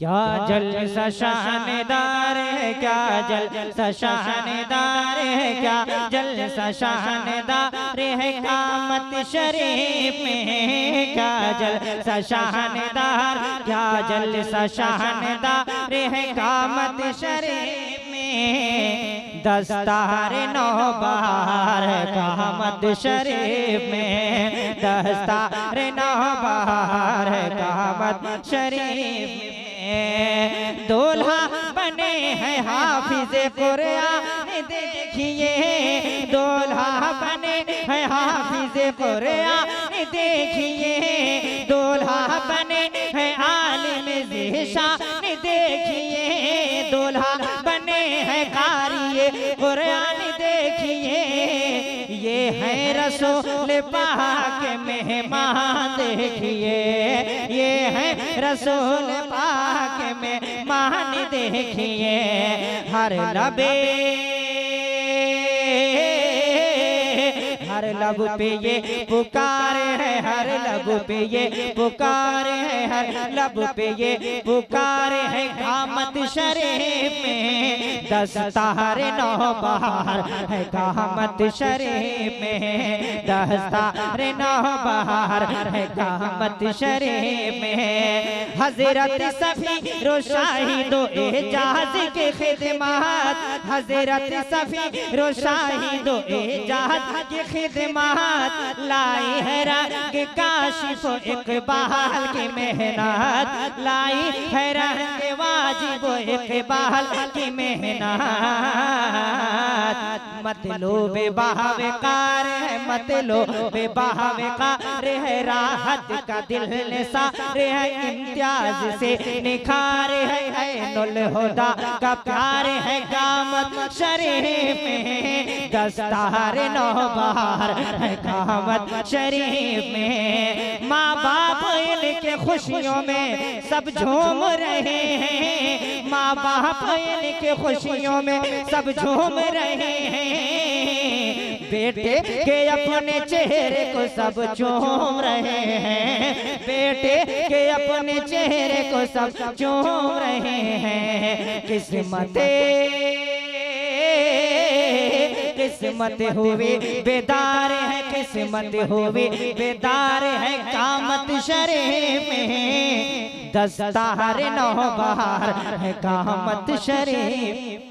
क्या जलसा शानदार है, क्या जलसा शानदार है, क्या जलसा शानदार है कामत शरीफ में। क्या जलसा शानदार, क्या जलसा शानदार है कामत शरीफ में। दस्तार नौबहार कामत शरीफ में, दस्तार नौबहार कामत शरीफ में। दूल्हा बने हैं हाफिज़ कुरान देखिए, दूल्हा बने हैं हाफिज़ कुरान देखिए, दूल्हा बने हैं आलिम ज़ीशान देखिए, दूल्हा बने हैं क़ारी कुरान देखिए। ये है रसूल पाक मेहमान देखिए, ये है रसूल पाक मेहमान देखिए। हर लब पे ये पुकार है, हर लब पे ये पुकार है, हर लब पे ये पुकार है कामत शरीफ में। दस्तार नौबहार है कामत शरीफ में, दस्तार नौबहार है कामत शरीफ में। हजरत सफीर शाहिद एजाज के खिदमत, हजरत सफीर शाहिद एजाज के खिदमत लाई है रंग काशिफ इकबाल की मेहनत, लाई है रंग वाजिब इकबाल की मेहनत। मतलूब बहावकार है, मतलूब बहावकार है, राहत का दिल निसार है, इम्तियाज से निखार है, नुल हुदा का प्यार है कामत शरीफ में। दस्तार नौबहार है कामत शरीफ में। माँ बाप इनके खुशियों में सब झूम रहे हैं, माँ बाप इनके खुशियों में सब झूम रहे हैं। बेटे के अपने चेहरे को सब चूम रहे हैं, बेटे के अपने चेहरे को सब चूम रहे हैं। किस्मत हुए बेदार है, किस्मत हुए बेदार है कामत शरीफ में। दस्तार नौबहार है कामत शरीफ।